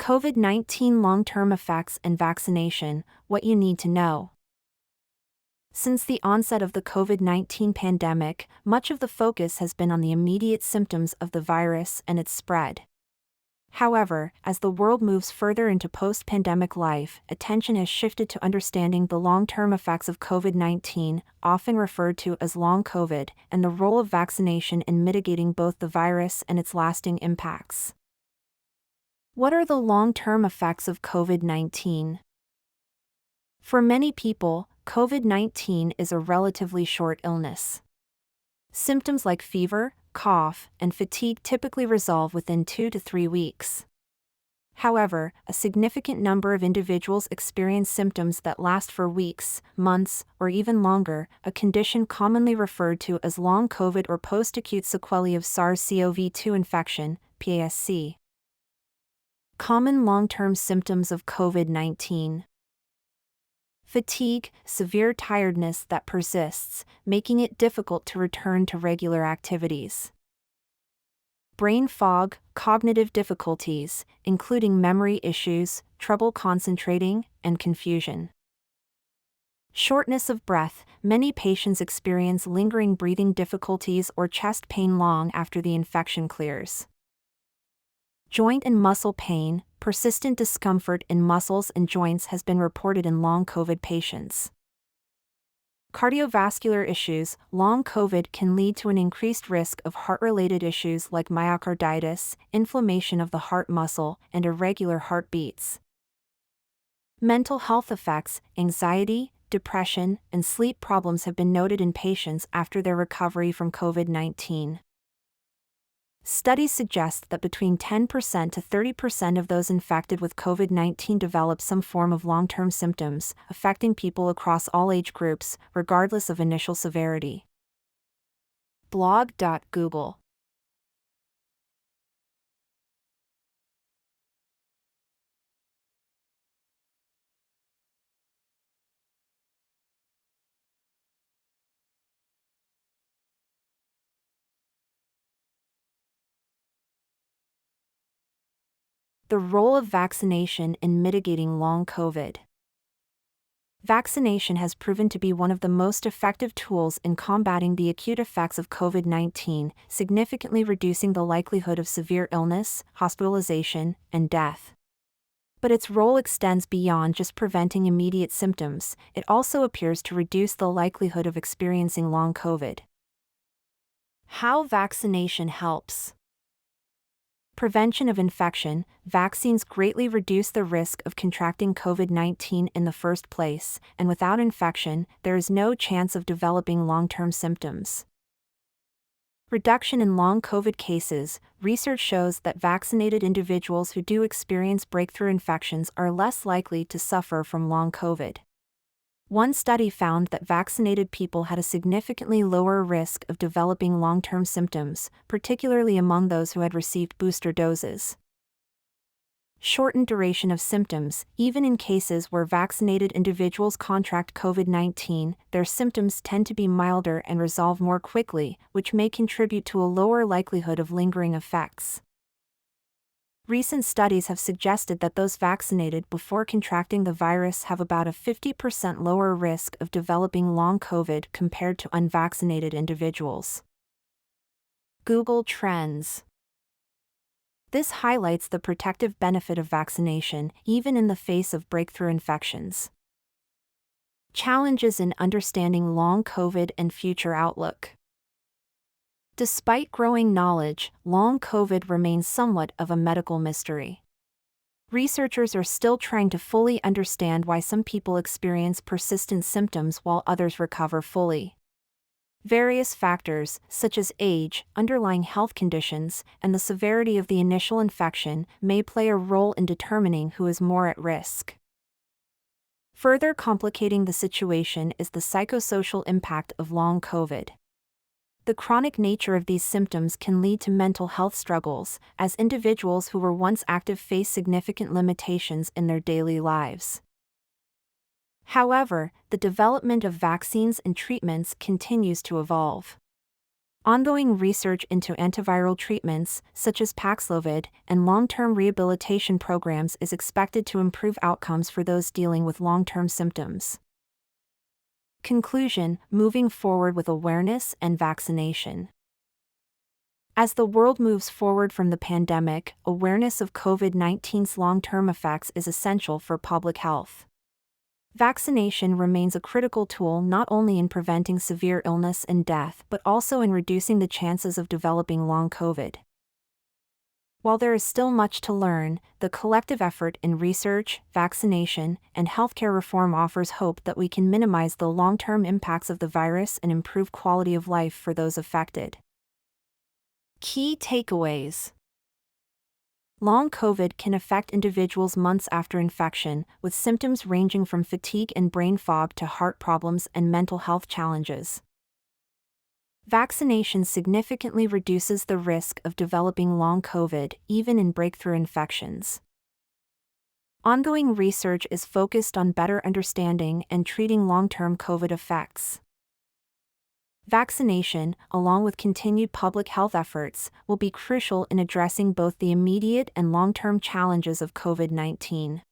COVID-19 long-term effects and vaccination, what you need to know. Since the onset of the COVID-19 pandemic, much of the focus has been on the immediate symptoms of the virus and its spread. However, as the world moves further into post-pandemic life, attention has shifted to understanding the long-term effects of COVID-19, often referred to as long COVID, and the role of vaccination in mitigating both the virus and its lasting impacts. What are the long-term effects of COVID-19? For many people, COVID-19 is a relatively short illness. Symptoms like fever, cough, and fatigue typically resolve within 2 to 3 weeks. However, a significant number of individuals experience symptoms that last for weeks, months, or even longer, a condition commonly referred to as long COVID or post-acute sequelae of SARS-CoV-2 infection, PASC. Common long-term symptoms of COVID-19. Fatigue, severe tiredness that persists, making it difficult to return to regular activities. Brain fog, cognitive difficulties, including memory issues, trouble concentrating, and confusion. Shortness of breath, many patients experience lingering breathing difficulties or chest pain long after the infection clears. Joint and muscle pain, persistent discomfort in muscles and joints has been reported in long COVID patients. Cardiovascular issues, long COVID can lead to an increased risk of heart-related issues like myocarditis, inflammation of the heart muscle, and irregular heartbeats. Mental health effects, anxiety, depression, and sleep problems have been noted in patients after their recovery from COVID-19. Studies suggest that between 10% to 30% of those infected with COVID-19 develop some form of long-term symptoms, affecting people across all age groups, regardless of initial severity. Blog.Google. The role of vaccination in mitigating long COVID. Vaccination has proven to be one of the most effective tools in combating the acute effects of COVID-19, significantly reducing the likelihood of severe illness, hospitalization, and death. But its role extends beyond just preventing immediate symptoms, it also appears to reduce the likelihood of experiencing long COVID. How vaccination helps. Prevention of infection. Vaccines greatly reduce the risk of contracting COVID-19 in the first place, and without infection, there is no chance of developing long-term symptoms. Reduction in long COVID cases. Research shows that vaccinated individuals who do experience breakthrough infections are less likely to suffer from long COVID. One study found that vaccinated people had a significantly lower risk of developing long-term symptoms, particularly among those who had received booster doses. Shortened duration of symptoms. Even in cases where vaccinated individuals contract COVID-19, their symptoms tend to be milder and resolve more quickly, which may contribute to a lower likelihood of lingering effects. Recent studies have suggested that those vaccinated before contracting the virus have about a 50% lower risk of developing long COVID compared to unvaccinated individuals. Google Trends. This highlights the protective benefit of vaccination, even in the face of breakthrough infections. Challenges in understanding long COVID and future outlook. Despite growing knowledge, long COVID remains somewhat of a medical mystery. Researchers are still trying to fully understand why some people experience persistent symptoms while others recover fully. Various factors, such as age, underlying health conditions, and the severity of the initial infection, may play a role in determining who is more at risk. Further complicating the situation is the psychosocial impact of long COVID. The chronic nature of these symptoms can lead to mental health struggles, as individuals who were once active face significant limitations in their daily lives. However, the development of vaccines and treatments continues to evolve. Ongoing research into antiviral treatments, such as Paxlovid, and long-term rehabilitation programs is expected to improve outcomes for those dealing with long-term symptoms. Conclusion: moving forward with awareness and vaccination. As the world moves forward from the pandemic, awareness of COVID-19's long-term effects is essential for public health. Vaccination remains a critical tool not only in preventing severe illness and death but also in reducing the chances of developing long COVID. While there is still much to learn, the collective effort in research, vaccination, and healthcare reform offers hope that we can minimize the long-term impacts of the virus and improve quality of life for those affected. Key takeaways. Long COVID can affect individuals months after infection, with symptoms ranging from fatigue and brain fog to heart problems and mental health challenges. Vaccination significantly reduces the risk of developing long COVID, even in breakthrough infections. Ongoing research is focused on better understanding and treating long-term COVID effects. Vaccination, along with continued public health efforts, will be crucial in addressing both the immediate and long-term challenges of COVID-19.